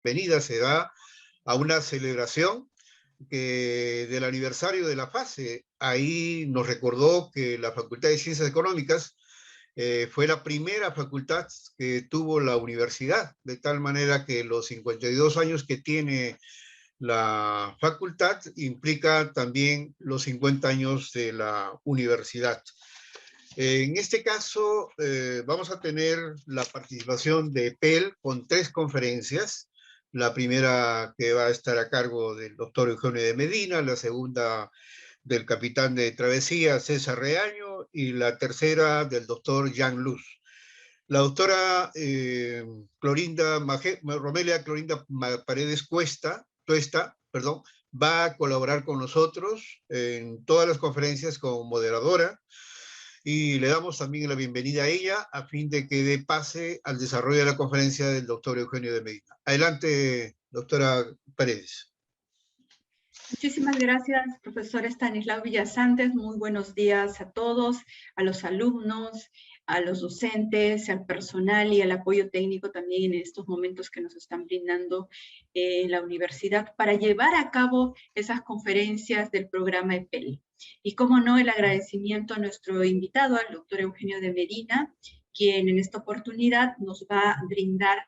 bienvenida se da a una celebración del aniversario de la FASE. Ahí nos recordó que la Facultad de Ciencias Económicas fue la primera facultad que tuvo la universidad, de tal manera que los 52 años que tiene la facultad implica también los 50 años de la universidad. En este caso, vamos a tener la participación de PEL con 3 conferencias. La primera que va a estar a cargo del doctor Eugenio de Medina, la segunda del capitán de travesía César Reaño y la tercera del doctor Jean Luz. La doctora Romelia Clorinda Paredes Tuesta, va a colaborar con nosotros en todas las conferencias como moderadora, y le damos también la bienvenida a ella a fin de que dé pase al desarrollo de la conferencia del doctor Eugenio de Medina. Adelante, doctora Paredes. Muchísimas gracias, profesor Estanislao Villasantes. Muy buenos días a todos, a los alumnos, a los docentes, al personal y al apoyo técnico también en estos momentos que nos están brindando la universidad para llevar a cabo esas conferencias del programa EPEL. Y como no, el agradecimiento a nuestro invitado, al doctor Eugenio de Medina, quien en esta oportunidad nos va a brindar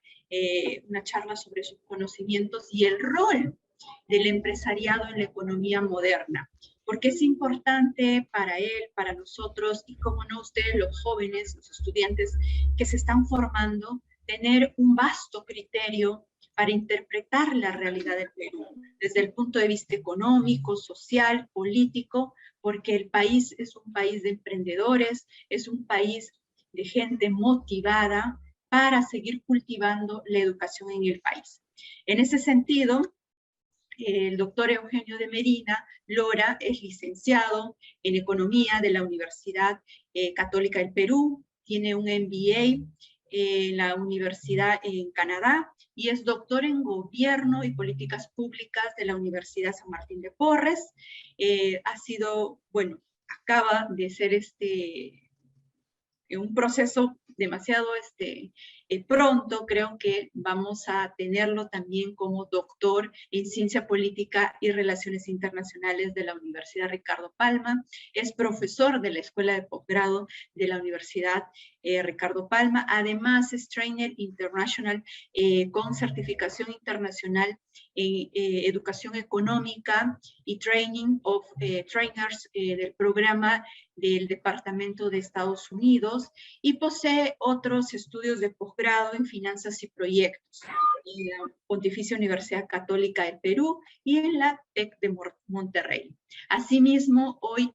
una charla sobre sus conocimientos y el rol del empresariado en la economía moderna. Porque es importante para él, para nosotros, y como no ustedes, los jóvenes, los estudiantes que se están formando, tener un vasto criterio para interpretar la realidad del Perú, desde el punto de vista económico, social, político, porque el país es un país de emprendedores, es un país de gente motivada para seguir cultivando la educación en el país. En ese sentido, el doctor Eugenio de Medina Lora es licenciado en Economía de la Universidad Católica del Perú, tiene un MBA en la Universidad en Canadá y es doctor en Gobierno y Políticas Públicas de la Universidad San Martín de Porres. Ha sido, bueno, acaba de ser un proceso demasiado pronto. Creo que vamos a tenerlo también como doctor en Ciencia Política y Relaciones Internacionales de la Universidad Ricardo Palma. Es profesor de la Escuela de Posgrado de la Universidad Ricardo Palma. Además es Trainer International con certificación internacional en Educación Económica y Training of Trainers del programa del Departamento de Estados Unidos, y posee otros estudios de posgrado en Finanzas y Proyectos en la Pontificia Universidad Católica del Perú y en la TEC de Monterrey. Asimismo, hoy,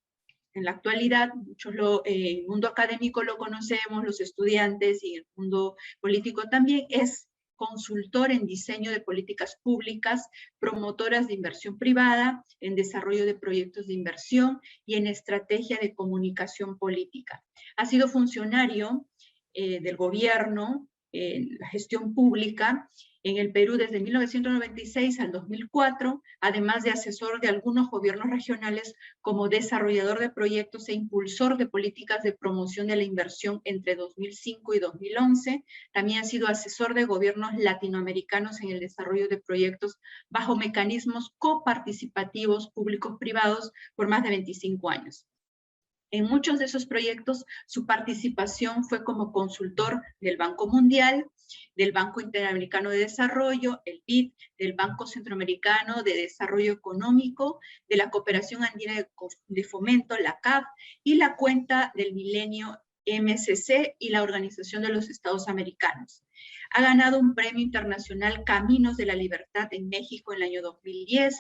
en la actualidad, muchos el mundo académico lo conocemos, los estudiantes, y el mundo político también, es consultor en diseño de políticas públicas, promotoras de inversión privada, en desarrollo de proyectos de inversión y en estrategia de comunicación política. Ha sido funcionario del gobierno en la gestión pública en el Perú desde 1996 al 2004, además de asesor de algunos gobiernos regionales como desarrollador de proyectos e impulsor de políticas de promoción de la inversión entre 2005 y 2011. También ha sido asesor de gobiernos latinoamericanos en el desarrollo de proyectos bajo mecanismos coparticipativos públicos-privados por más de 25 años. En muchos de esos proyectos, su participación fue como consultor del Banco Mundial, del Banco Interamericano de Desarrollo, el BID, del Banco Centroamericano de Desarrollo Económico, de la Cooperación Andina de Fomento, la CAF, y la Cuenta del Milenio MSC y la Organización de los Estados Americanos. Ha ganado un premio internacional Caminos de la Libertad en México en el año 2010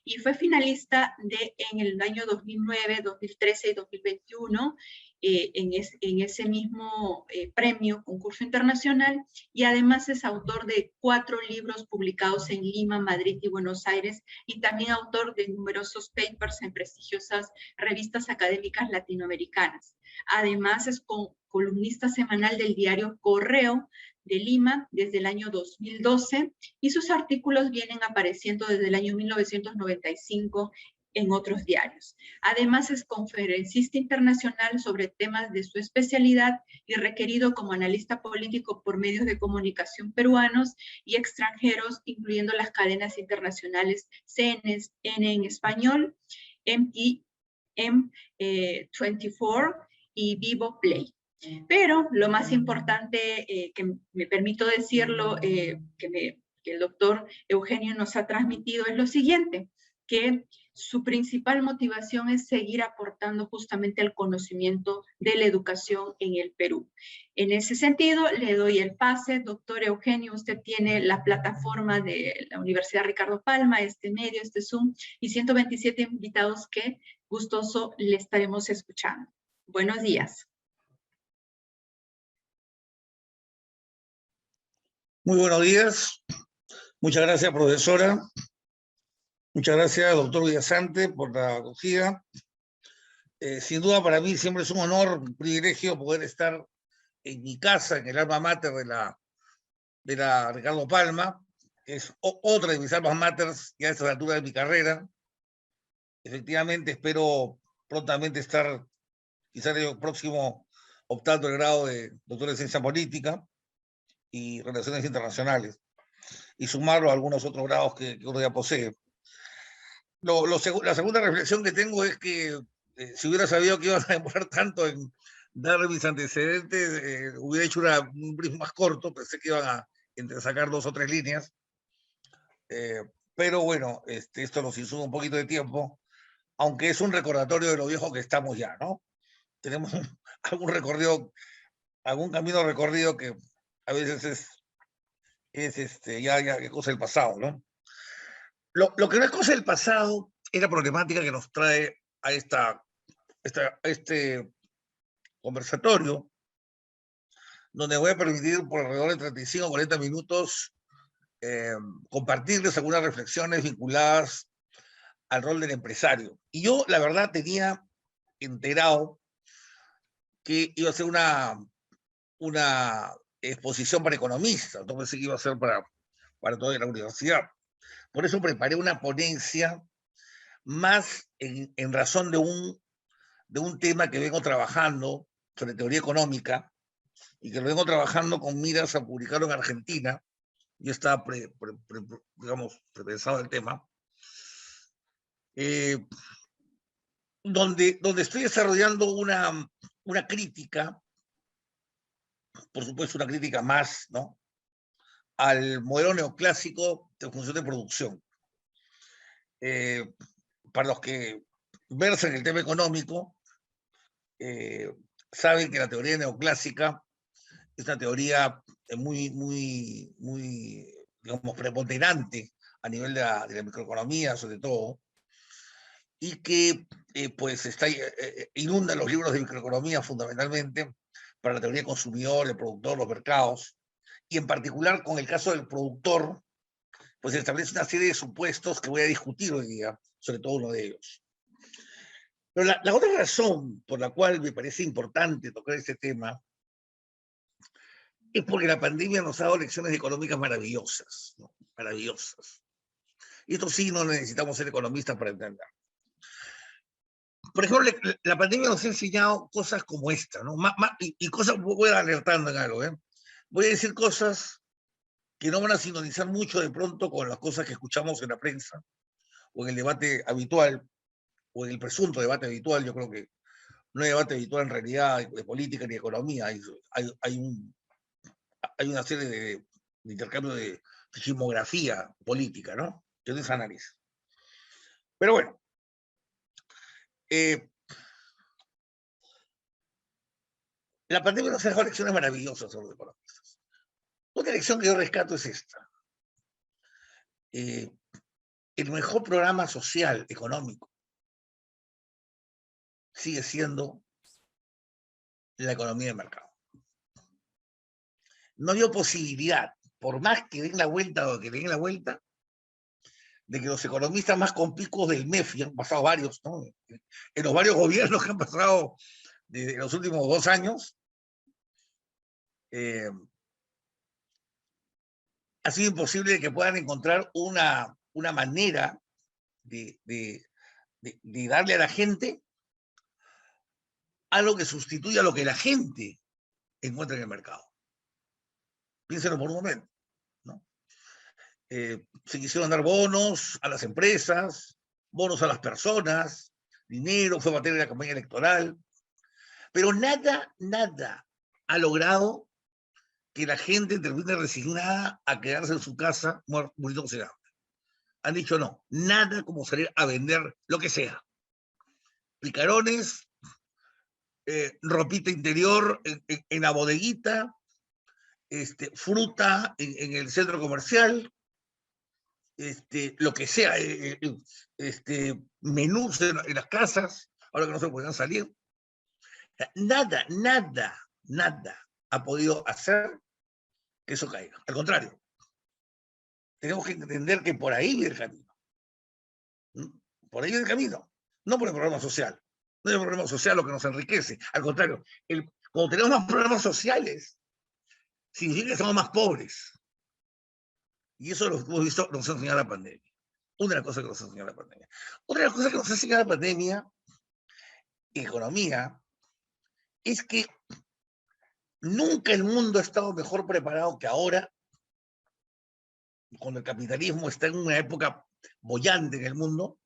y fue finalista en el año 2009, 2013 y 2021 en ese mismo premio, concurso internacional, y además es autor de 4 libros publicados en Lima, Madrid y Buenos Aires, y también autor de numerosos papers en prestigiosas revistas académicas latinoamericanas. Además es columnista semanal del diario Correo de Lima desde el año 2012, y sus artículos vienen apareciendo desde el año 1995 en otros diarios. Además, es conferencista internacional sobre temas de su especialidad y requerido como analista político por medios de comunicación peruanos y extranjeros, incluyendo las cadenas internacionales CNN en español, MTM24 y Vivo Play. Pero lo más importante, que me permito decirlo, que el doctor Eugenio nos ha transmitido, es lo siguiente, que su principal motivación es seguir aportando justamente el conocimiento de la educación en el Perú. En ese sentido, le doy el pase. Doctor Eugenio, usted tiene la plataforma de la Universidad Ricardo Palma, este medio, este Zoom, y 127 invitados que gustoso le estaremos escuchando. Buenos días. Muy buenos días. Muchas gracias, profesora. Muchas gracias, doctor Villasante, por la acogida. Sin duda, para mí siempre es un honor, un privilegio poder estar en mi casa, en el alma mater de la Ricardo Palma, que es otra de mis almas maters ya a esta altura de mi carrera. Efectivamente, espero prontamente estar, quizás el próximo, optando el grado de doctor de Ciencia Política y Relaciones Internacionales, y sumarlo a algunos otros grados que uno ya posee. La segunda reflexión que tengo es que si hubiera sabido que iban a demorar tanto en dar mis antecedentes, hubiera hecho un brief más corto. Pensé que iban a sacar 2 o 3 líneas. Pero bueno, esto nos insume un poquito de tiempo, aunque es un recordatorio de lo viejo que estamos ya, ¿no? Tenemos algún camino recorrido que a veces es ya cosa del pasado, ¿no? Lo que no es cosa del pasado es la problemática que nos trae a este conversatorio, donde voy a permitir por alrededor de 35 o 40 minutos compartirles algunas reflexiones vinculadas al rol del empresario. Y yo, la verdad, tenía enterado que iba a ser una exposición para economistas, no pensé que iba a ser para toda la universidad. Por eso preparé una ponencia más en razón de un tema que vengo trabajando sobre teoría económica y que lo vengo trabajando con miras a publicarlo en Argentina. Yo estaba prepensado el tema, donde estoy desarrollando una crítica, por supuesto una crítica más, ¿no?, al modelo neoclásico de función de producción. Para los que versan el tema económico, saben que la teoría neoclásica es una teoría muy, digamos, preponderante a nivel de la microeconomía, sobre todo, y que pues inunda los libros de microeconomía fundamentalmente para la teoría del consumidor, el productor, los mercados, y en particular con el caso del productor, pues establece una serie de supuestos que voy a discutir hoy día, sobre todo uno de ellos. Pero la otra razón por la cual me parece importante tocar este tema es porque la pandemia nos ha dado lecciones económicas maravillosas, ¿no? Maravillosas. Y esto sí no necesitamos ser economistas para entender. Por ejemplo, la pandemia nos ha enseñado cosas como esta, ¿no? Y cosas, voy alertando en algo, ¿eh? Voy a decir cosas que no van a sintonizar mucho de pronto con las cosas que escuchamos en la prensa, o en el debate habitual, o en el presunto debate habitual. Yo creo que no hay debate habitual en realidad de política ni de economía. Hay una serie de intercambio de chismografía política, ¿no?, que no es análisis. Pero bueno, la pandemia nos ha dejado lecciones maravillosas sobre los economistas. Otra lección que yo rescato es esta. El mejor programa social, económico, sigue siendo la economía de mercado. No dio posibilidad, por más que den la vuelta o que den la vuelta, de que los economistas más conspicuos del MEF, y han pasado varios, ¿no?, en los varios gobiernos que han pasado desde los últimos 2 años, ha sido imposible que puedan encontrar una manera de de darle a la gente algo que sustituya lo que la gente encuentra en el mercado. Piénsenlo por un momento, ¿no? Se quisieron dar bonos a las empresas, bonos a las personas, dinero, fue materia de la campaña electoral, pero nada ha logrado que la gente termine resignada a quedarse en su casa muriendo de hambre. Han dicho no, nada como salir a vender lo que sea. Picarones, ropita interior en la bodeguita, fruta en el centro comercial, lo que sea, menús en las casas, ahora que no se podían salir. Nada ha podido hacer que eso caiga. Al contrario, tenemos que entender que por ahí viene el camino. Por ahí viene el camino, no por el programa social. No es el programa social lo que nos enriquece. Al contrario, cuando tenemos más programas sociales, significa que somos más pobres. Y eso lo hemos visto, nos ha enseñado la pandemia. Una de las cosas que nos ha enseñado la pandemia. Otra de las cosas que nos ha enseñado la pandemia, economía, es que nunca el mundo ha estado mejor preparado que ahora, cuando el capitalismo está en una época boyante en el mundo,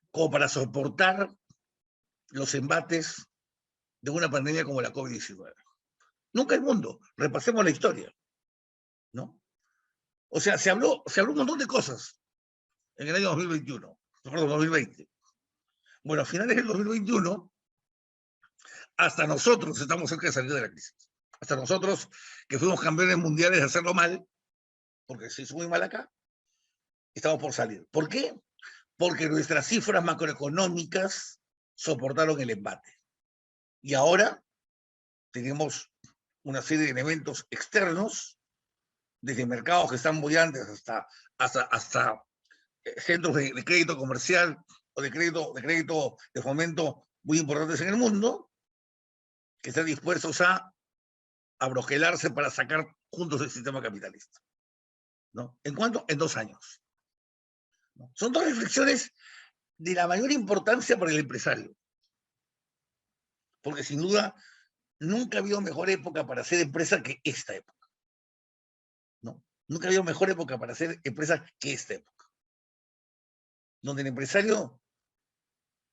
como para soportar los embates de una pandemia como la COVID-19. Nunca el mundo. Repasemos la historia, ¿no? O sea, se habló un montón de cosas en el año 2021, perdón, 2020. Bueno, a finales del 2021, hasta nosotros estamos cerca de salir de la crisis. Hasta nosotros, que fuimos campeones mundiales de hacerlo mal, porque se hizo muy mal acá, estamos por salir. ¿Por qué? Porque nuestras cifras macroeconómicas soportaron el embate. Y ahora tenemos una serie de elementos externos, desde mercados que están bollantes hasta centros de crédito comercial o de crédito de fomento muy importantes en el mundo, que están dispuestos a abroquelarse para sacar juntos el sistema capitalista. ¿No? ¿En cuánto? En 2 años. ¿No? Son dos reflexiones de la mayor importancia para el empresario. Porque sin duda nunca ha habido mejor época para hacer empresa que esta época. ¿No? Nunca ha habido mejor época para hacer empresa que esta época. Donde el empresario,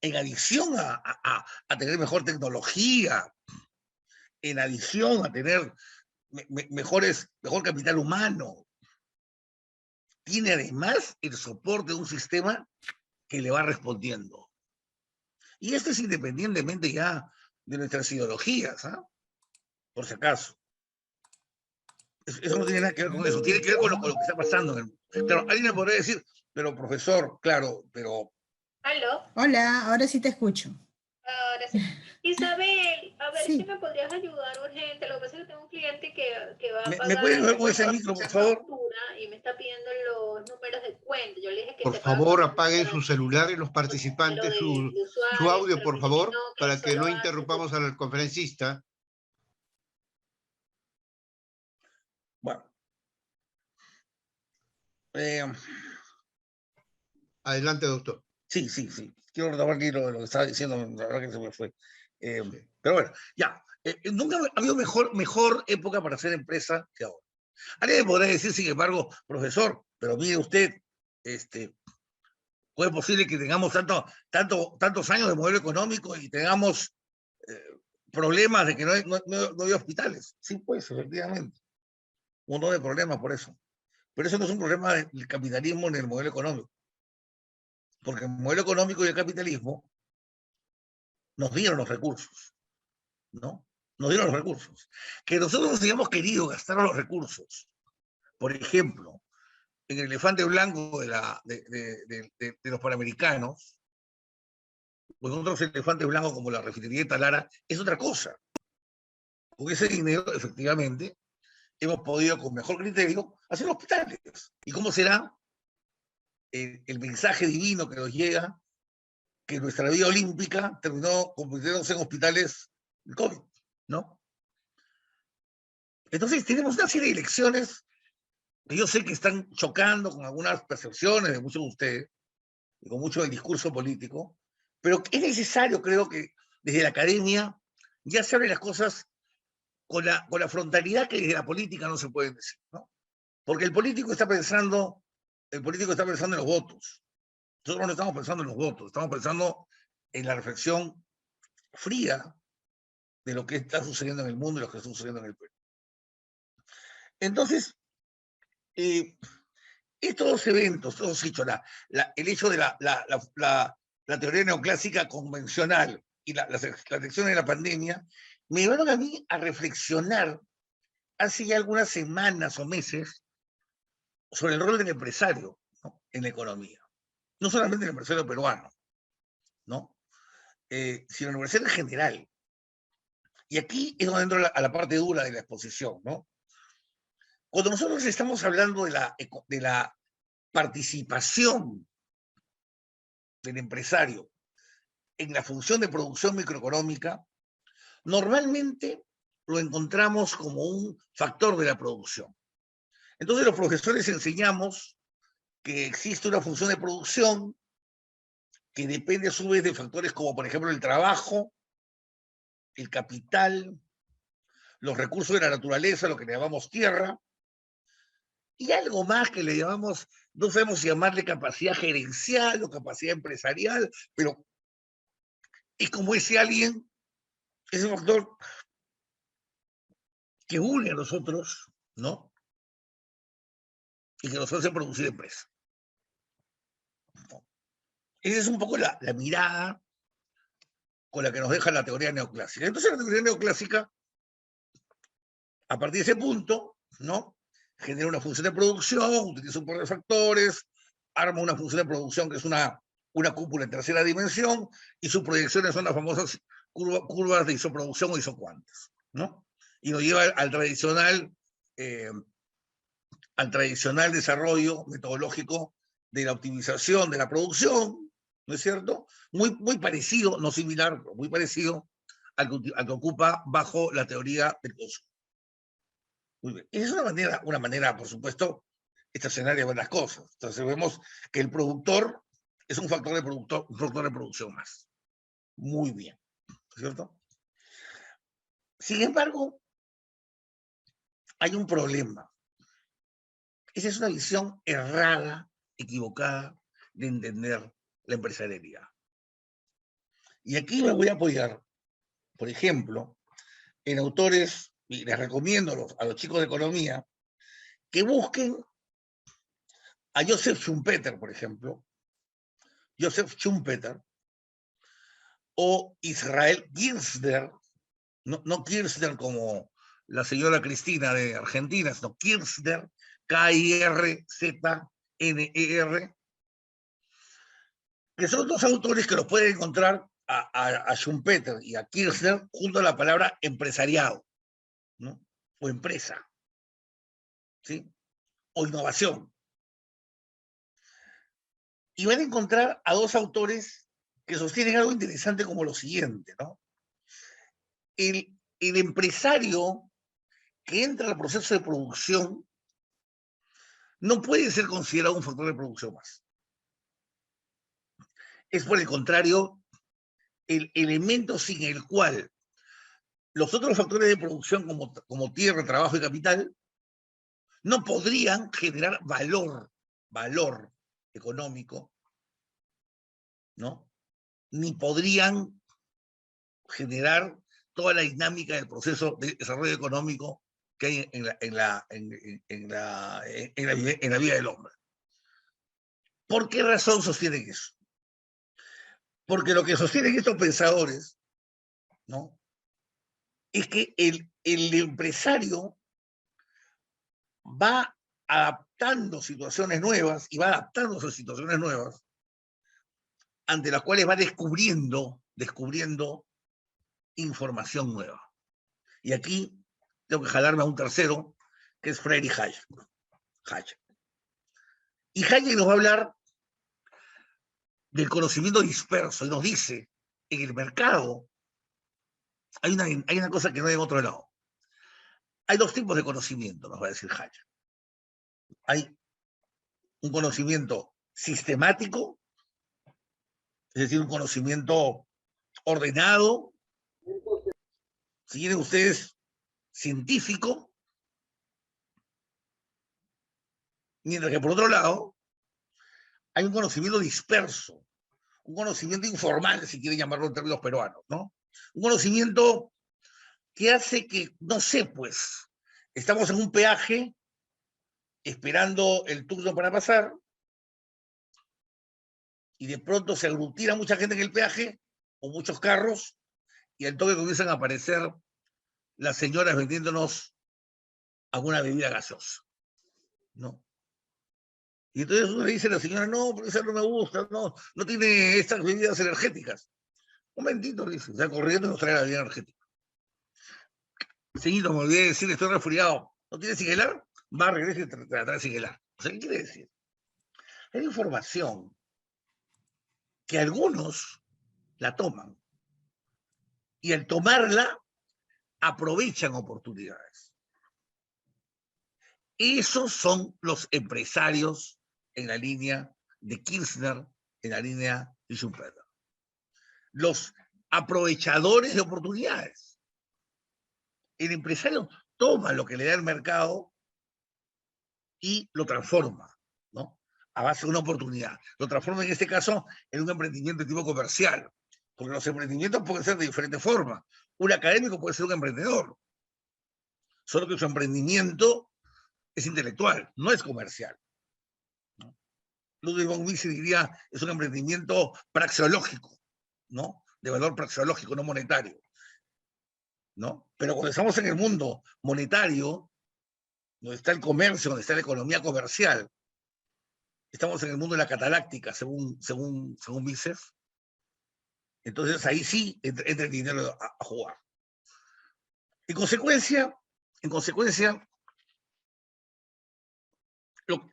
en adición a tener mejor tecnología, en adición a tener mejor capital humano, tiene además el soporte de un sistema que le va respondiendo. Y esto es independientemente ya de nuestras ideologías, ¿eh? Por si acaso. Eso no tiene nada que ver con eso, tiene que ver con lo que está pasando. Claro, alguien me podría decir, pero profesor, claro, pero... ¿Aló? Hola, ahora sí te escucho. Ahora sí. Isabel, a ver Sí. si me podrías ayudar urgente. Lo que pasa es que tengo un cliente que va a pagar... ¿Me puedes ver con ese micro, por favor? Y me está pidiendo los números de cuenta. Yo le dije que por favor, apaguen su celular y los participantes su audio, por favor, para que no interrumpamos al conferencista. Bueno. Adelante, doctor. Sí. Quiero retomar aquí lo que estaba diciendo, la verdad que se me fue. Pero bueno, ya. Nunca ha habido mejor época para hacer empresa que ahora. Alguien me podrá decir, sin embargo, profesor, pero mire usted, ¿cómo es posible que tengamos tantos años de modelo económico y tengamos problemas de que no hay hospitales? Sí, pues, efectivamente. Un montón de problemas por eso. Pero eso no es un problema del capitalismo ni del modelo económico. Porque el modelo económico y el capitalismo nos dieron los recursos, ¿no? Nos dieron los recursos. Que nosotros hayamos querido gastar los recursos, por ejemplo, en el elefante blanco de los panamericanos, o en otros elefantes blancos como la refinería de Talara, es otra cosa. Con ese dinero, efectivamente, hemos podido, con mejor criterio, hacer hospitales. ¿Y cómo será el mensaje divino que nos llega que nuestra vida olímpica terminó convirtiéndose en hospitales de COVID, ¿no? Entonces tenemos una serie de elecciones que yo sé que están chocando con algunas percepciones de muchos de ustedes, y con mucho del discurso político, pero es necesario, creo que desde la academia ya se hablen las cosas con la frontalidad que desde la política no se pueden decir, ¿no? Porque el político está pensando en los votos. Nosotros no estamos pensando en los votos, estamos pensando en la reflexión fría de lo que está sucediendo en el mundo y lo que está sucediendo en el Perú. Entonces, estos dos eventos, todos hechos, el hecho de la teoría neoclásica convencional y las lecciones de la pandemia, me llevaron a mí a reflexionar hace ya algunas semanas o meses sobre el rol del empresario, ¿no?, en la economía. No solamente el empresario peruano, ¿no?, sino el empresario en general. Y aquí es donde entro a la parte dura de la exposición, ¿no? Cuando nosotros estamos hablando de la participación del empresario en la función de producción microeconómica, normalmente lo encontramos como un factor de la producción. Entonces los profesores enseñamos que existe una función de producción que depende a su vez de factores como, por ejemplo, el trabajo, el capital, los recursos de la naturaleza, lo que le llamamos tierra, y algo más que le llamamos, no sabemos si llamarle capacidad gerencial o capacidad empresarial, pero es como ese alguien, ese factor que une a nosotros, ¿no?, y que nos hace producir empresa. Esa es un poco la mirada con la que nos deja la teoría neoclásica. Entonces la teoría neoclásica, a partir de ese punto, ¿no?, genera una función de producción, utiliza un par de factores, arma una función de producción que es una cúpula en tercera dimensión, y sus proyecciones son las famosas curvas de isoproducción o isocuantas, ¿no? Y nos lleva al tradicional desarrollo metodológico de la optimización de la producción, ¿no es cierto? Muy parecido, no similar, pero muy parecido al que ocupa bajo la teoría del consumo. Muy bien. Es una manera, por supuesto, estacionaria de ver las cosas. Entonces vemos que el productor es un factor de producción más. Muy bien, ¿cierto? Sin embargo, hay un problema. Esa es una visión errada, equivocada de entender la empresarialidad. Y aquí me voy a apoyar, por ejemplo, en autores, y les recomiendo a los chicos de economía, que busquen a Joseph Schumpeter, por ejemplo, Joseph Schumpeter, o Israel Kirzner, no Kirchner como la señora Cristina de Argentina, sino Kirzner, K-I-R-Z-N-E-R, que son dos autores que los pueden encontrar a Schumpeter y a Kirchner junto a la palabra empresariado, ¿no?, o empresa, ¿sí?, o innovación. Y van a encontrar a dos autores que sostienen algo interesante como lo siguiente, ¿no? El empresario que entra al proceso de producción no puede ser considerado un factor de producción más. Es, por el contrario, el elemento sin el cual los otros factores de producción como tierra, trabajo y capital no podrían generar valor económico, ¿no?, ni podrían generar toda la dinámica del proceso de desarrollo económico que hay en la vida del hombre. ¿Por qué razón sostienen eso? Porque lo que sostienen estos pensadores, ¿no?, es que el empresario va adaptando situaciones nuevas y va adaptándose a situaciones nuevas ante las cuales va descubriendo información nueva. Y aquí tengo que jalarme a un tercero, que es Friedrich Hayek. Y Hayek nos va a hablar del conocimiento disperso y nos dice, en el mercado hay una cosa que no hay en otro lado. Hay dos tipos de conocimiento, nos va a decir Hayek. Hay un conocimiento sistemático es decir, un conocimiento ordenado, si quieren ustedes, científico, mientras que por otro lado hay un conocimiento disperso, un conocimiento informal, si quieren llamarlo en términos peruanos, ¿no? Un conocimiento que hace que, no sé, pues, estamos en un peaje esperando el turno para pasar y de pronto se aglutina mucha gente en el peaje o muchos carros y al toque comienzan a aparecer las señoras vendiéndonos alguna bebida gaseosa, ¿no? Y entonces uno le dice a la señora, no, pero esa no me gusta, no tiene estas bebidas energéticas. Un momentito, dice, o sea, corriendo nos trae la bebida energética. Señorito, me olvidé de decir, estoy resfriado. ¿No tiene Siguelar? Va, regresa y te la trae Siguelar. O sea, ¿qué quiere decir? Hay información que algunos la toman y al tomarla aprovechan oportunidades. Esos son los empresarios en la línea de Kirchner, en la línea de Schumpeter. Los aprovechadores de oportunidades. El empresario toma lo que le da el mercado y lo transforma, ¿no? A base de una oportunidad. Lo transforma en este caso en un emprendimiento de tipo comercial, porque los emprendimientos pueden ser de diferentes formas. Un académico puede ser un emprendedor, solo que su emprendimiento es intelectual, no es comercial, ¿no? Ludwig von Mises diría, es un emprendimiento praxeológico, ¿no? De valor praxeológico, no monetario, ¿no? Pero cuando estamos en el mundo monetario, donde está el comercio, donde está la economía comercial, estamos en el mundo de la cataláctica, según Mises, entonces ahí sí entra el dinero a jugar. En consecuencia,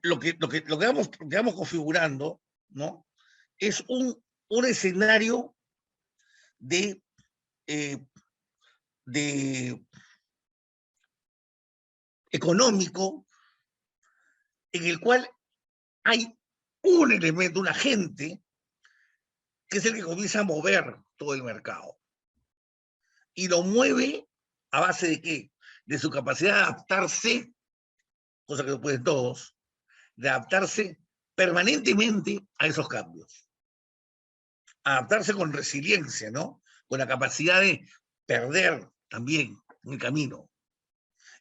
lo que vamos configurando, ¿no? Es un escenario de económico en el cual hay un elemento, un agente, que es el que comienza a mover todo el mercado. Y lo mueve a base de ¿qué? De su capacidad de adaptarse, cosa que no pueden todos, de adaptarse permanentemente a esos cambios. Adaptarse con resiliencia, ¿no? Con la capacidad de perder también en el camino.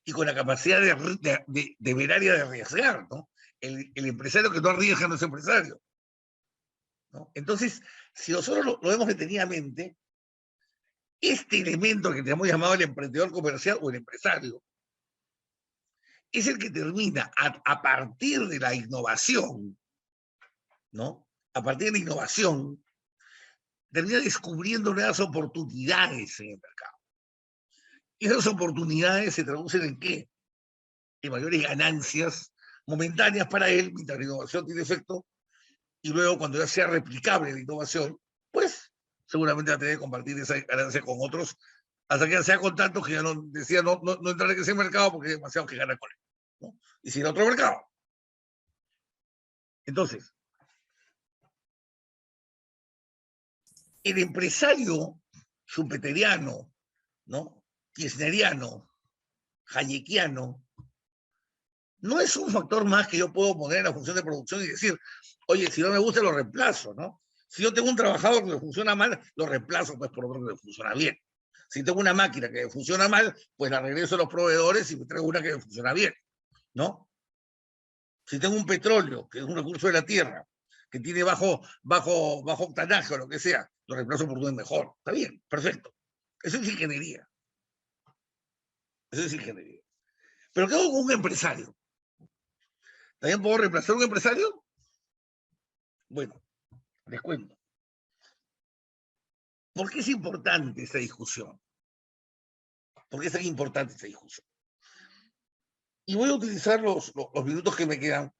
Y con la capacidad de ver área de arriesgar, ¿no? El empresario que no arriesga no es empresario, ¿no? Entonces, si nosotros lo vemos detenidamente, este elemento que tenemos llamado el emprendedor comercial o el empresario, es el que termina a partir de la innovación, ¿no? A partir de la innovación, termina descubriendo nuevas oportunidades en el mercado. Y esas oportunidades se traducen en ¿qué? En mayores ganancias momentáneas para él, mientras la innovación tiene efecto, y luego cuando ya sea replicable la innovación, pues seguramente va a tener que compartir esa ganancia con otros, hasta que ya sea con tantos que ya no decía no entrar en ese mercado porque hay demasiado que ganar con él, ¿no? Y si en otro mercado. Entonces, el empresario schumpeteriano, ¿no? Kirchneriano, hayekiano, no es un factor más que yo puedo poner en la función de producción y decir, oye, si no me gusta lo reemplazo, ¿no? Si yo tengo un trabajador que funciona mal, lo reemplazo pues por otro que funciona bien. Si tengo una máquina que funciona mal, pues la regreso a los proveedores y me traigo una que funciona bien, ¿no? Si tengo un petróleo, que es un recurso de la tierra, que tiene bajo octanaje o lo que sea, lo reemplazo por uno mejor. Está bien, perfecto. Eso es ingeniería. Eso es ingeniería. Pero ¿qué hago con un empresario? ¿También puedo reemplazar a un empresario? Bueno, les cuento. ¿Por qué es importante esta discusión? ¿Por qué es tan importante esta discusión? Y voy a utilizar los minutos que me quedan,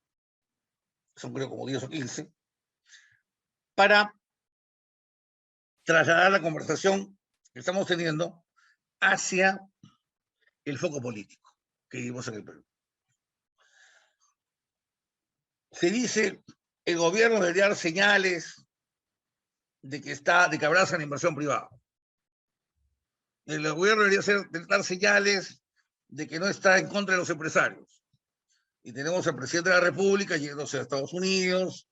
son creo como 10 o 15, para trasladar la conversación que estamos teniendo hacia el foco político que vivimos en el Perú. Se dice, el gobierno debería dar señales de que abraza la inversión privada. El gobierno debería dar señales de que no está en contra de los empresarios. Y tenemos al presidente de la República yéndose a Estados Unidos,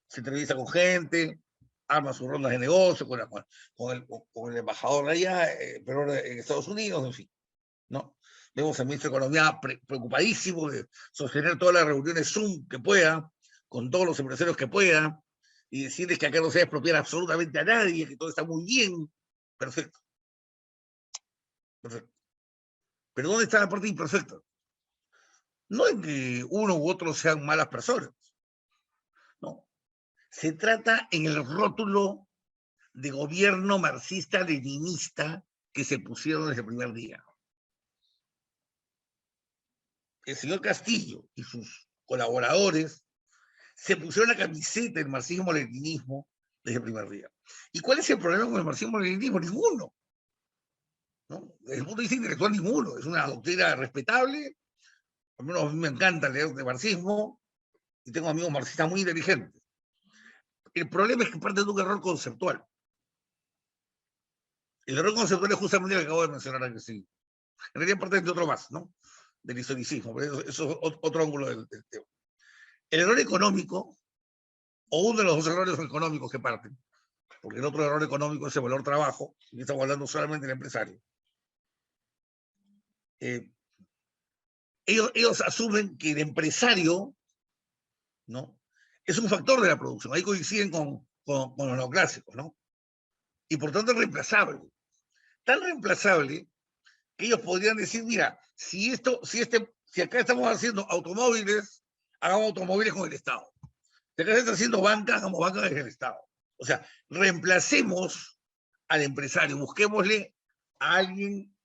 se entrevista con gente, arma sus rondas de negocio con el embajador allá, pero en Estados Unidos, en fin, ¿no? Vemos al ministro de Economía preocupadísimo de sostener todas las reuniones Zoom que pueda, con todos los empresarios que pueda, y decirles que acá no se va a expropiar absolutamente a nadie, que todo está muy bien. Perfecto. Perfecto. Pero ¿dónde está la parte imperfecta? No es que uno u otro sean malas personas. No. Se trata en el rótulo de gobierno marxista-leninista que se pusieron desde el primer día. El señor Castillo y sus colaboradores se pusieron la camiseta del marxismo-leninismo desde el primer día. ¿Y cuál es el problema con el marxismo-leninismo? Ninguno. ¿No? Desde el punto de vista intelectual, ninguno. Es una doctrina respetable. Al menos a mí me encanta leer de marxismo y tengo amigos marxistas muy inteligentes. El problema es que parte de un error conceptual. El error conceptual es justamente el que acabo de mencionar aquí. Sí. En realidad parte de otro más, ¿no? Del historicismo, pero eso es otro ángulo del tema. El error económico, o uno de los dos errores económicos que parten, porque el otro error económico es el valor trabajo, y estamos hablando solamente del empresario. Ellos asumen que el empresario, ¿no?, es un factor de la producción. Ahí coinciden con los neoclásicos, ¿no? Y por tanto es reemplazable. Tan reemplazable que ellos podrían decir, mira, si acá estamos haciendo automóviles, hagamos automóviles con el Estado. Si acá se está haciendo banca, hagamos banca desde el Estado. O sea, reemplacemos al empresario, busquémosle a alguien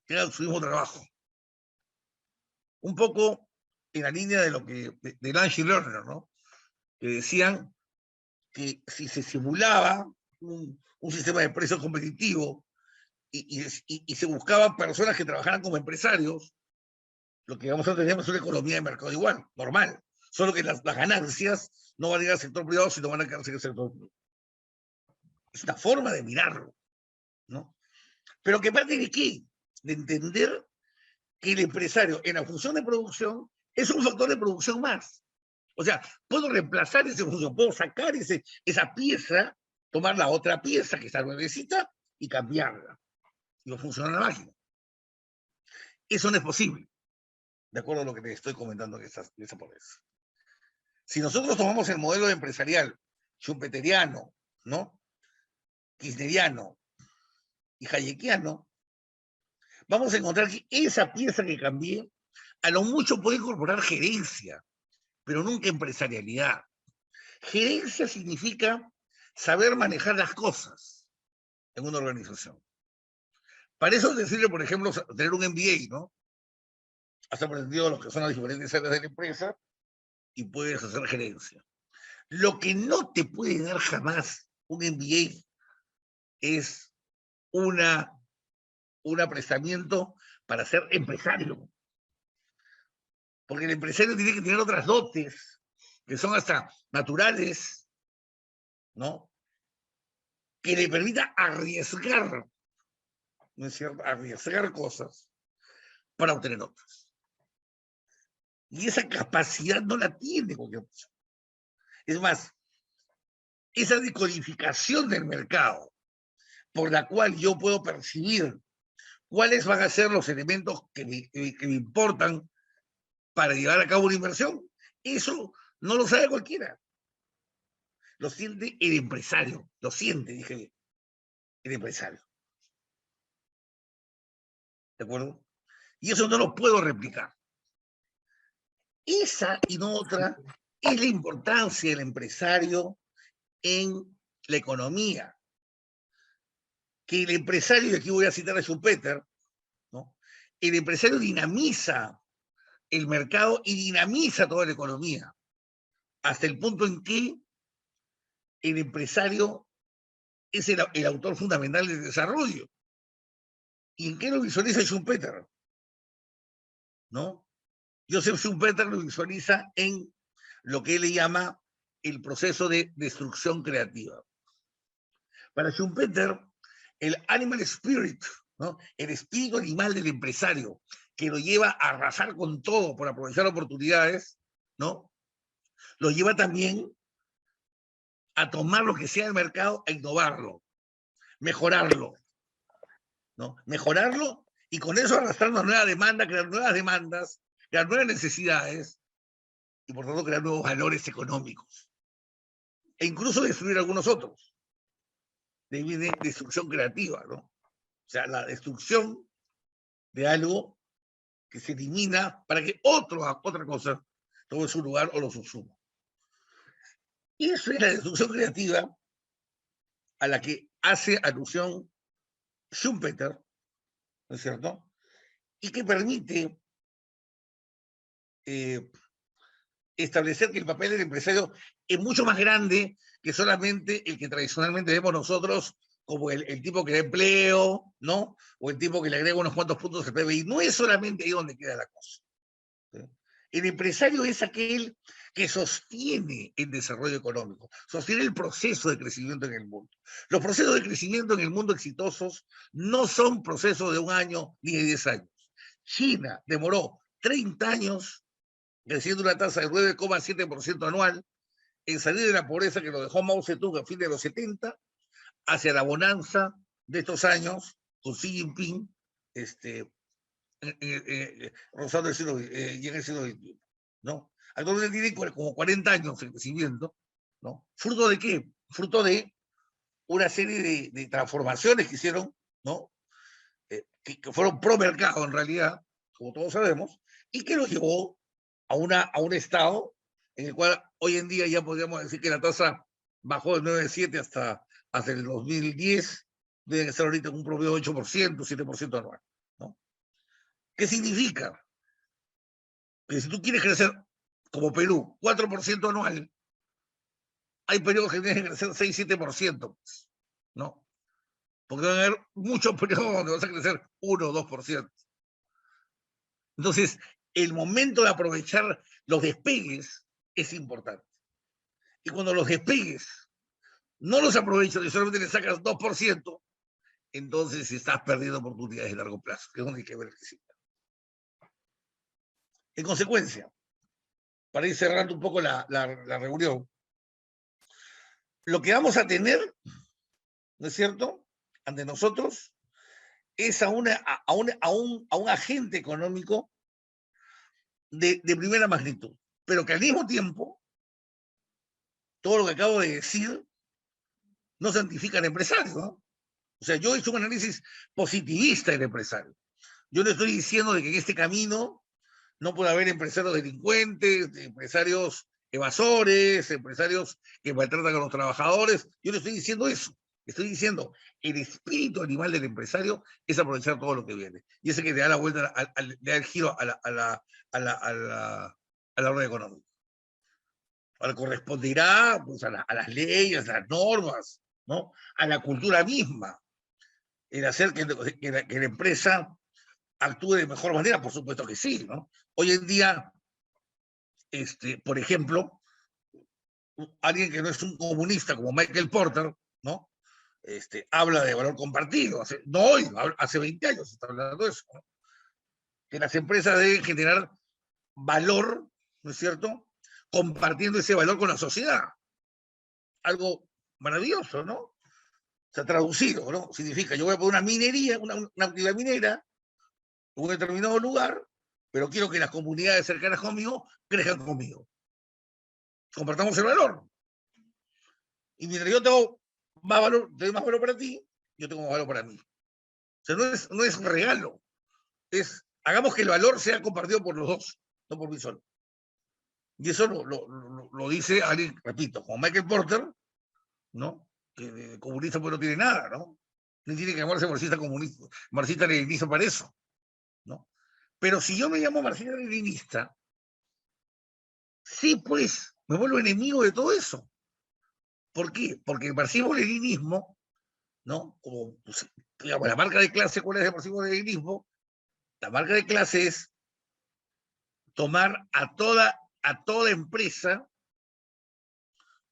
que haga su mismo trabajo. Un poco en la línea de lo que, de Nancy Lerner, ¿no? Que decían que si se simulaba un sistema de precios competitivo y se buscaban personas que trabajaran como empresarios, lo que vamos a tener es una economía de mercado igual, normal. Solo que las ganancias no van a ir al sector privado, sino van a quedarse en el sector público. Es una forma de mirarlo, ¿no? Pero que parte de qué? De entender que el empresario en la función de producción es un factor de producción más. O sea, puedo reemplazar esa función, puedo sacar esa pieza, tomar la otra pieza que está nuevecita y cambiarla. Y va a funcionar la máquina. Eso no es posible, de acuerdo a lo que te estoy comentando en esa ponencia. Si nosotros tomamos el modelo empresarial schumpeteriano, ¿no?, kirchneriano y hayekiano, vamos a encontrar que esa pieza que cambié a lo mucho puede incorporar gerencia, pero nunca empresarialidad. Gerencia significa saber manejar las cosas en una organización. Para eso es decirle, por ejemplo, tener un MBA, ¿no? Has aprendido lo que son las diferentes áreas de la empresa y puedes hacer gerencia. Lo que no te puede dar jamás un MBA es un aprestamiento para ser empresario. Porque el empresario tiene que tener otras dotes que son hasta naturales, ¿no?, que le permita arriesgar, ¿no es cierto?, arriesgar cosas para obtener otras. Y esa capacidad no la tiene cualquier persona. Es más, esa decodificación del mercado por la cual yo puedo percibir cuáles van a ser los elementos que me importan para llevar a cabo una inversión, eso no lo sabe cualquiera. Lo siente el empresario, lo siente, dije bien, el empresario. ¿De acuerdo? Y eso no lo puedo replicar. Esa y no otra es la importancia del empresario en la economía. Que el empresario, y aquí voy a citar a Schumpeter, ¿no?, el empresario dinamiza el mercado y dinamiza toda la economía, hasta el punto en que el empresario es el autor fundamental del desarrollo. ¿Y en qué lo visualiza Schumpeter? ¿No? Joseph Schumpeter lo visualiza en lo que él le llama el proceso de destrucción creativa. Para Schumpeter, el animal spirit, ¿no? El espíritu animal del empresario, que lo lleva a arrasar con todo por aprovechar oportunidades, ¿no? Lo lleva también a tomar lo que sea del mercado, a innovarlo, mejorarlo, ¿no? Mejorarlo y con eso arrastrar una nueva demanda, crear nuevas demandas, crear nuevas necesidades y por tanto crear nuevos valores económicos. E incluso destruir algunos otros. De ahí viene destrucción creativa, ¿no? O sea, la destrucción de algo que se elimina para que otra cosa tome su lugar o lo subsuma. Y eso es la destrucción creativa a la que hace alusión Schumpeter, ¿no es cierto? Y que permite establecer que el papel del empresario es mucho más grande que solamente el que tradicionalmente vemos nosotros como el tipo que da empleo, ¿no? O el tipo que le agrega unos cuantos puntos al PBI. No es solamente ahí donde queda la cosa, ¿sí? El empresario es aquel que sostiene el desarrollo económico, sostiene el proceso de crecimiento en el mundo. Los procesos de crecimiento en el mundo exitosos no son procesos de 1 año ni de 10 años. China demoró 30 años creciendo una tasa de 9,7% anual, en salir de la pobreza que lo dejó Mao Zedong a fin de los 70, hacia la bonanza de estos años, con Xi Jinping, rozando el siglo, y en el siglo XXI, ¿no? Actualmente tiene como 40 años de crecimiento, ¿no? ¿Fruto de qué? Fruto de una serie de transformaciones que hicieron, ¿no? Que fueron pro mercado en realidad, como todos sabemos, y que los llevó a un estado en el cual hoy en día ya podríamos decir que la tasa bajó de 9,7 hasta el 2010, deben estar ahorita en un promedio de 8%, 7% anual, ¿no? ¿Qué significa? Que si tú quieres crecer como Perú, 4% anual, hay periodos que tienes que crecer 6-7%, ¿no? Porque van a haber muchos periodos donde vas a crecer 1 o 2%. Entonces, el momento de aprovechar los despegues es importante. Y cuando los despegues no los aprovechas y solamente le sacas 2%, entonces estás perdiendo oportunidades de largo plazo, que es donde hay que ver el crecimiento. En consecuencia, para ir cerrando un poco la reunión, lo que vamos a tener, ¿no es cierto?, ante nosotros, es a un agente económico de primera magnitud, pero que al mismo tiempo, todo lo que acabo de decir no santifica al empresario, ¿no? O sea, yo he hecho un análisis positivista del empresario. Yo no estoy diciendo de que en este camino no puede haber empresarios delincuentes, empresarios evasores, empresarios que maltratan a los trabajadores. Yo no estoy diciendo eso. Estoy diciendo, el espíritu animal del empresario es aprovechar todo lo que viene. Y ese que le da la vuelta, le da el giro a la orden económica. Ahora corresponderá pues, a las leyes, a las normas, ¿no? A la cultura misma, el hacer que la empresa actúe de mejor manera, por supuesto que sí, ¿no? Hoy en día, por ejemplo, alguien que no es un comunista como Michael Porter, ¿no? Habla de valor compartido, no hoy, hace 20 años se está hablando de eso, ¿no? Que las empresas deben generar valor, ¿no es cierto?, compartiendo ese valor con la sociedad. Algo maravilloso, ¿no? O sea, traducido, ¿no? Significa, yo voy a poner una minería, una actividad minera, en un determinado lugar, pero quiero que las comunidades cercanas conmigo crezcan conmigo. Compartamos el valor. Y mientras yo tengo más valor para ti, yo tengo más valor para mí. O sea, no es un regalo. Hagamos que el valor sea compartido por los dos, no por mí solo. Y eso lo dice alguien, repito, como Michael Porter, ¿no? Que de comunista pues no tiene nada, ¿no? Ni tiene que llamarse marxista-leninista para eso, ¿no? Pero si yo me llamo marxista-leninista, sí, pues, me vuelvo enemigo de todo eso. ¿Por qué? Porque el marxismo-leninismo, ¿no? Como, pues, digamos, la marca de clase, ¿cuál es el marxismo-leninismo? La marca de clase es tomar a toda empresa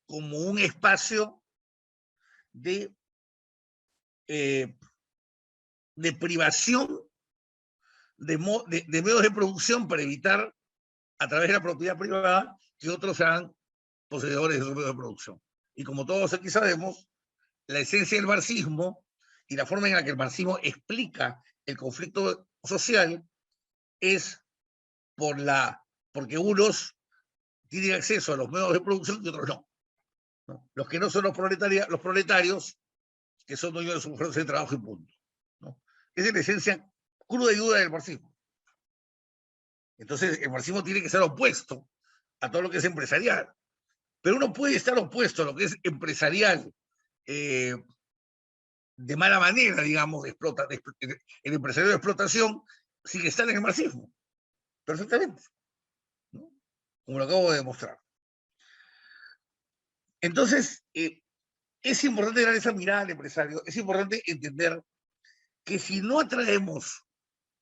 como un espacio de de privación de medios de producción para evitar, a través de la propiedad privada, que otros sean poseedores de esos medios de producción. Y como todos aquí sabemos, la esencia del marxismo y la forma en la que el marxismo explica el conflicto social es porque unos tienen acceso a los medios de producción y otros no. ¿No? Los que no son los proletarios, que son dueños de su fuerza de trabajo y punto. ¿No? Esa es la esencia cruda y dura del marxismo. Entonces, el marxismo tiene que ser opuesto a todo lo que es empresarial. Pero uno puede estar opuesto a lo que es empresarial de mala manera, digamos, el empresario de explotación, sin estar en el marxismo. Perfectamente. ¿No? Como lo acabo de demostrar. Entonces, es importante dar esa mirada al empresario, es importante entender que si no atraemos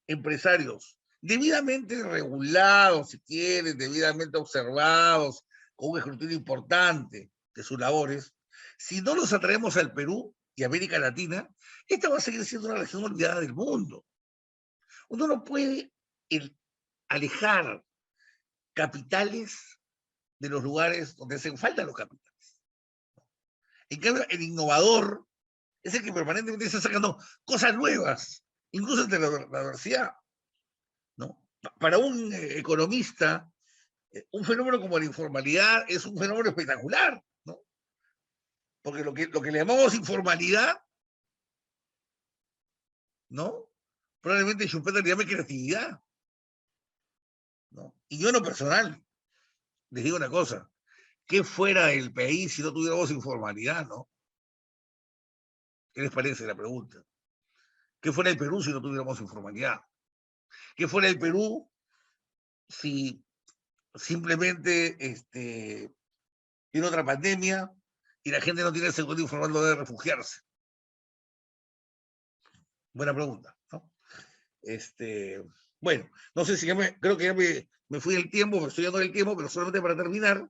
empresarios debidamente regulados, si quieren, debidamente observados, con un escrutinio importante de sus labores, si no los atraemos al Perú y América Latina, esta va a seguir siendo una región olvidada del mundo. Uno no puede alejar capitales de los lugares donde hacen falta los capitales. En cambio, el innovador es el que permanentemente está sacando cosas nuevas, incluso de la universidad. ¿No? Para un economista, un fenómeno como la informalidad es un fenómeno espectacular, ¿no? Porque lo que le llamamos informalidad, ¿no? Probablemente Schumpeter le llame creatividad, ¿no? Y yo en lo personal, les digo una cosa, ¿qué fuera del país si no tuviéramos informalidad, no? ¿Qué les parece la pregunta? ¿Qué fuera del Perú si no tuviéramos informalidad? ¿Qué fuera del Perú si simplemente tiene otra pandemia y la gente no tiene seguridad informal de refugiarse? Buena pregunta, ¿no? Bueno, no sé si creo que ya me fui del tiempo, me estoy dando del tiempo, pero solamente para terminar,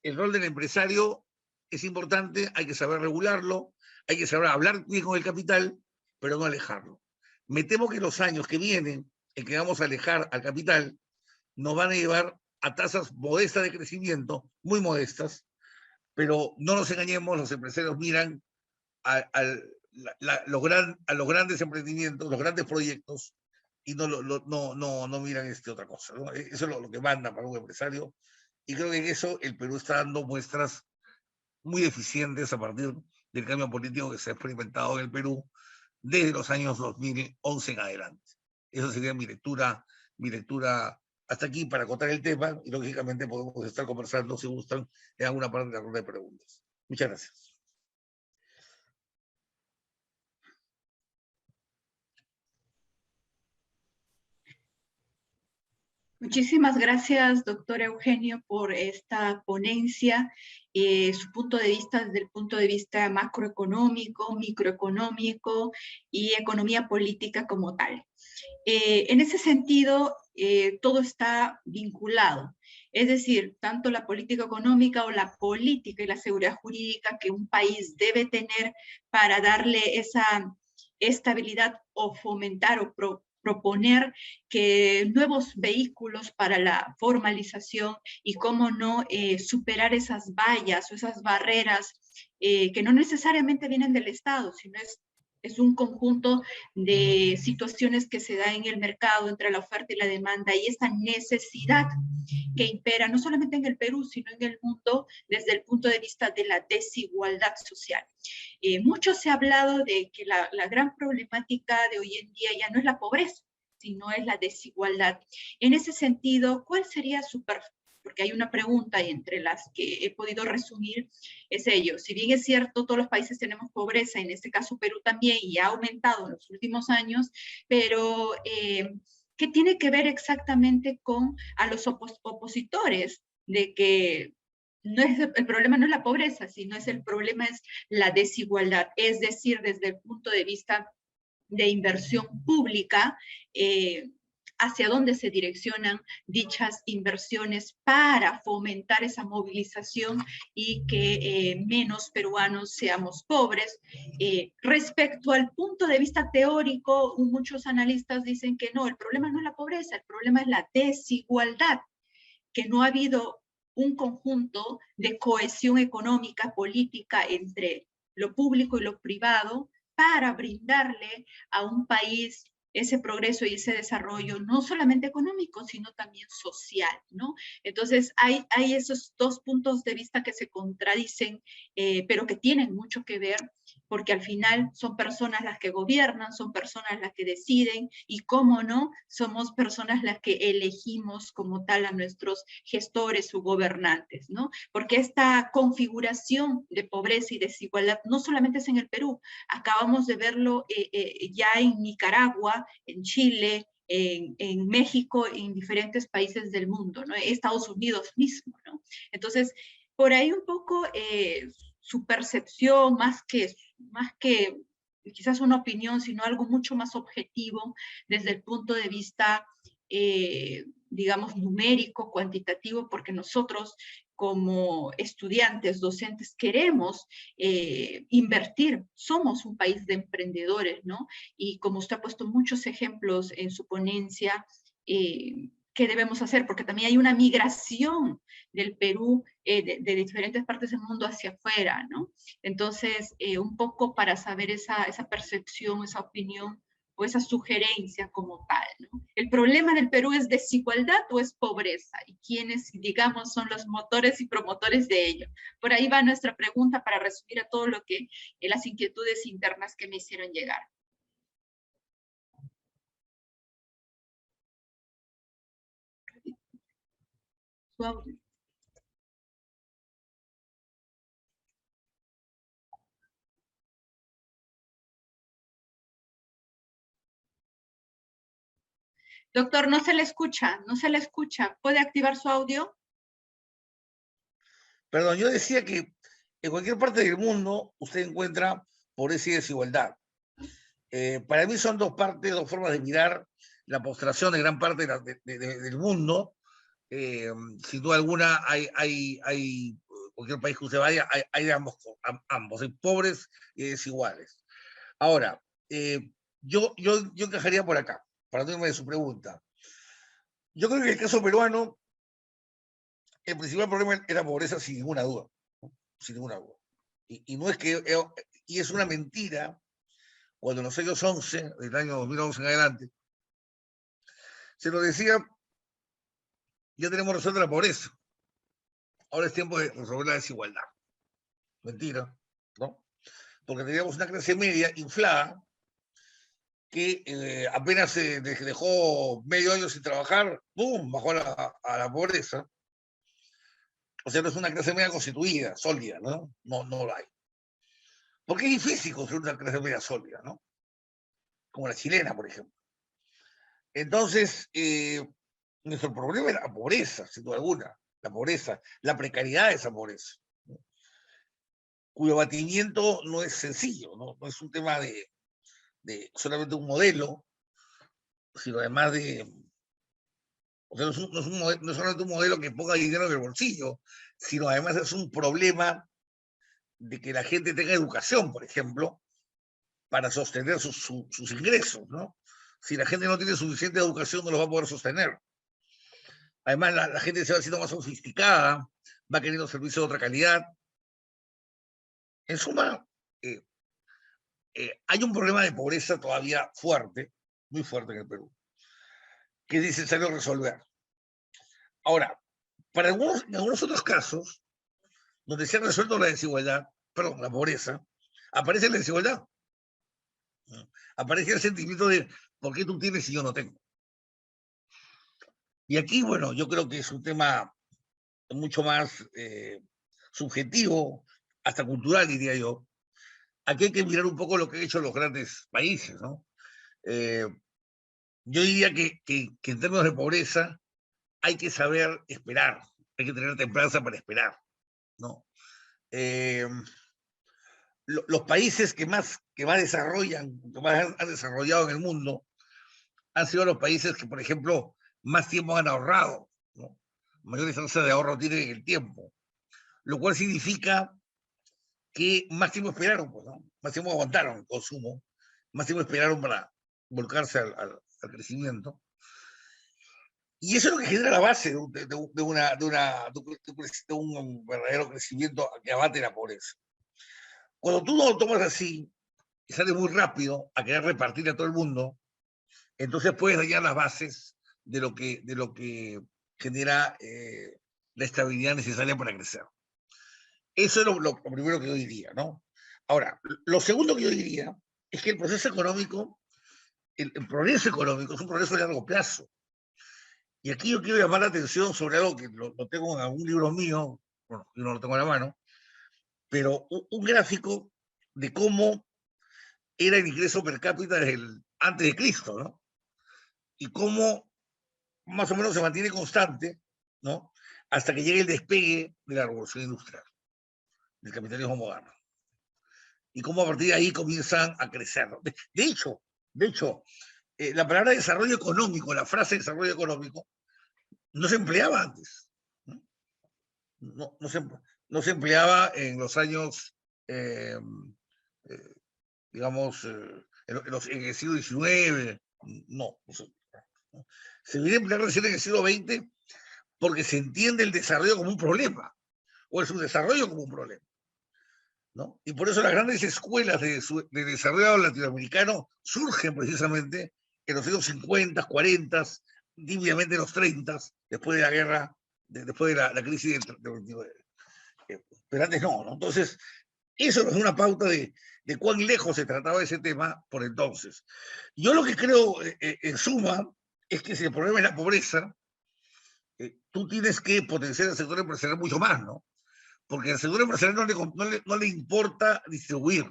el rol del empresario es importante, hay que saber regularlo, hay que saber hablar bien con el capital, pero no alejarlo. Me temo que los años que vienen, en que vamos a alejar al capital, nos van a llevar a tasas modestas de crecimiento, muy modestas, pero no nos engañemos, los empresarios miran a los grandes emprendimientos, los grandes proyectos, y no miran otra cosa, ¿no? Eso es lo que manda para un empresario, y creo que en eso el Perú está dando muestras muy eficientes a partir del cambio político que se ha experimentado en el Perú desde los años 2011 en adelante. Esa sería mi lectura hasta aquí para acotar el tema, y lógicamente podemos estar conversando, si gustan, en alguna parte de la ronda de preguntas. Muchas gracias. Muchísimas gracias, doctor Eugenio, por esta ponencia, su punto de vista desde el punto de vista macroeconómico, microeconómico y economía política como tal. En ese sentido, todo está vinculado. Es decir, tanto la política económica o la política y la seguridad jurídica que un país debe tener para darle esa estabilidad o fomentar o proponer que nuevos vehículos para la formalización y cómo no superar esas vallas o esas barreras que no necesariamente vienen del Estado, sino es un conjunto de situaciones que se da en el mercado entre la oferta y la demanda y esa necesidad que impera no solamente en el Perú, sino en el mundo desde el punto de vista de la desigualdad social. Mucho se ha hablado de que la gran problemática de hoy en día ya no es la pobreza, sino es la desigualdad. En ese sentido, ¿cuál sería su perfil? Porque hay una pregunta y entre las que he podido resumir es ello. Si bien es cierto, todos los países tenemos pobreza, en este caso Perú también, y ha aumentado en los últimos años, pero ¿qué tiene que ver exactamente con a los opositores de que el problema no es la pobreza, sino el problema es la desigualdad? Es decir, desde el punto de vista de inversión pública, hacia dónde se direccionan dichas inversiones para fomentar esa movilización y que menos peruanos seamos pobres. Respecto al punto de vista teórico, muchos analistas dicen que no, el problema no es la pobreza, el problema es la desigualdad, que no ha habido un conjunto de cohesión económica, política entre lo público y lo privado para brindarle a un país ese progreso y ese desarrollo, no solamente económico, sino también social, ¿no? Entonces, hay esos dos puntos de vista que se contradicen, pero que tienen mucho que ver, porque al final son personas las que gobiernan, son personas las que deciden, y cómo no, somos personas las que elegimos como tal a nuestros gestores o gobernantes, ¿no? Porque esta configuración de pobreza y desigualdad no solamente es en el Perú, acabamos de verlo ya en Nicaragua, en Chile, en México, en diferentes países del mundo, ¿no? Estados Unidos mismo, ¿no? Entonces, por ahí un poco su percepción, más que quizás una opinión, sino algo mucho más objetivo desde el punto de vista, digamos, numérico, cuantitativo, porque nosotros como estudiantes, docentes, queremos invertir, somos un país de emprendedores, ¿no? Y como usted ha puesto muchos ejemplos en su ponencia, ¿qué debemos hacer? Porque también hay una migración del Perú, de diferentes partes del mundo hacia afuera, ¿no? Entonces, un poco para saber esa percepción, esa opinión o esa sugerencia como tal, ¿no? ¿El problema del Perú es desigualdad o es pobreza? Y quiénes, digamos, son los motores y promotores de ello. Por ahí va nuestra pregunta para resumir a todo lo que, las inquietudes internas que me hicieron llegar. Su audio. Doctor, no se le escucha, no se le escucha. ¿Puede activar su audio? Perdón, yo decía que en cualquier parte del mundo usted encuentra pobreza y desigualdad. Para mí son dos formas de mirar la postración de gran parte del mundo. Sin duda alguna, hay cualquier país que usted vaya, hay de ambos, hay pobres y desiguales. Ahora, yo encajaría por acá, para no irme de su pregunta. Yo creo que en el caso peruano, el principal problema era pobreza sin ninguna duda, ¿no? Sin ninguna duda. Y no es que, y es una mentira, cuando en los años 11, del año 2011 en adelante, se nos decía, ya tenemos resuelta la pobreza, ahora es tiempo de resolver la desigualdad. Mentira, ¿no? Porque teníamos una clase media inflada que apenas se dejó medio año sin trabajar, ¡pum!, bajó a la pobreza. O sea, no es una clase media constituida, sólida, ¿no? No lo hay. Porque es difícil construir una clase media sólida, ¿no? Como la chilena, por ejemplo. Entonces, nuestro problema es la pobreza, sin duda alguna. La pobreza, la precariedad de esa pobreza, ¿no? Cuyo abatimiento no es sencillo, ¿no? No es un tema de solamente un modelo, sino además de... O sea, no es solamente un modelo que ponga dinero en el bolsillo, sino además es un problema de que la gente tenga educación, por ejemplo, para sostener sus ingresos, ¿no? Si la gente no tiene suficiente educación, no los va a poder sostener. Además, la gente se va haciendo más sofisticada, va queriendo servicios de otra calidad. En suma, hay un problema de pobreza todavía fuerte, muy fuerte en el Perú, que es necesario resolver. Ahora, en algunos otros casos, donde se ha resuelto la desigualdad, perdón, la pobreza, aparece la desigualdad. Aparece el sentimiento de ¿por qué tú tienes y yo no tengo? Y aquí, bueno, yo creo que es un tema mucho más subjetivo, hasta cultural, diría yo. Aquí hay que mirar un poco lo que han hecho los grandes países, ¿no? Yo diría que en términos de pobreza hay que saber esperar, hay que tener templanza para esperar, ¿no? Los países que más desarrollan, que más han desarrollado en el mundo, han sido los países que, por ejemplo, más tiempo han ahorrado, ¿no? Mayores tasas de ahorro tienen en el tiempo, lo cual significa que más tiempo esperaron, pues, ¿no? Más tiempo aguantaron el consumo, más tiempo esperaron para volcarse al crecimiento. Y eso es lo que genera la base de un verdadero crecimiento que abate la pobreza. Cuando tú no lo tomas así, y sale muy rápido a querer repartir a todo el mundo, entonces puedes dañar las bases de lo que genera la estabilidad necesaria para crecer. Eso es lo primero que yo diría, ¿no? Ahora, lo segundo que yo diría es que el proceso económico, el progreso económico es un progreso de largo plazo. Y aquí yo quiero llamar la atención sobre algo que lo tengo en algún libro mío, bueno, yo no lo tengo en la mano, pero un gráfico de cómo era el ingreso per cápita antes de Cristo, ¿no? Y cómo más o menos se mantiene constante, ¿no? Hasta que llegue el despegue de la revolución industrial, del capitalismo moderno. Y cómo a partir de ahí comienzan a crecer, ¿no? De hecho, la palabra desarrollo económico, la frase desarrollo económico, no se empleaba antes. No se empleaba en los años, digamos, en el siglo XIX, no. Se viene a emplear recién en el siglo XX porque se entiende el desarrollo como un problema, o el subdesarrollo como un problema, ¿no? Y por eso las grandes escuelas de desarrollo latinoamericano surgen precisamente en los años 50, 40, tímidamente en los 30, después de la guerra, después de la crisis del 29. Pero antes no. Entonces, eso nos da una pauta de cuán lejos se trataba ese tema por entonces. Yo lo que creo, en suma, es que si el problema es la pobreza, tú tienes que potenciar el sector empresarial mucho más, ¿no? Porque al sector empresarial no le importa distribuir,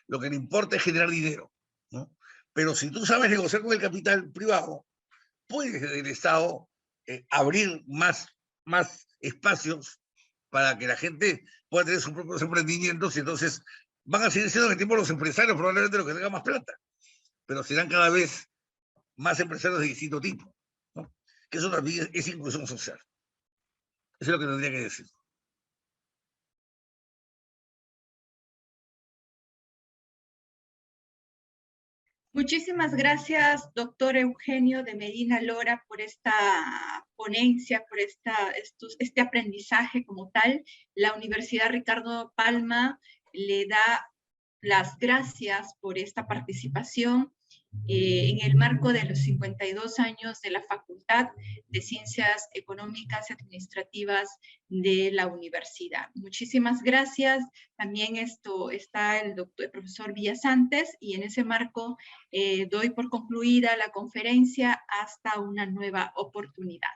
lo que le importa es generar dinero, ¿no? Pero si tú sabes negociar con el capital privado, puedes desde el Estado abrir más espacios para que la gente pueda tener sus propios emprendimientos, y entonces van a seguir siendo en el tiempo los empresarios probablemente los que tengan más plata, pero serán cada vez más empresarios de distinto tipo, ¿no? Que eso también es inclusión social. Eso es lo que tendría que decir. Muchísimas gracias, doctor Eugenio de Medina Lora, por esta ponencia, por este aprendizaje como tal. La Universidad Ricardo Palma le da las gracias por esta participación en el marco de los 52 años de la Facultad de Ciencias Económicas y Administrativas de la universidad. Muchísimas gracias. También está el profesor Villasantes, y en ese marco doy por concluida la conferencia hasta una nueva oportunidad.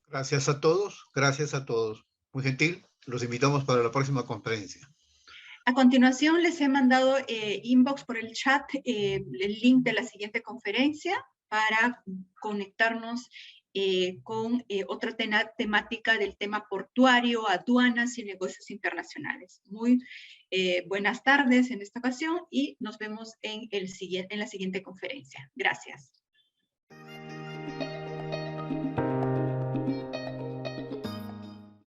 Gracias a todos, gracias a todos. Muy gentil, los invitamos para la próxima conferencia. A continuación les he mandado inbox por el chat el link de la siguiente conferencia para conectarnos con otra temática del tema portuario, aduanas y negocios internacionales. Muy buenas tardes en esta ocasión y nos vemos en la siguiente conferencia. Gracias.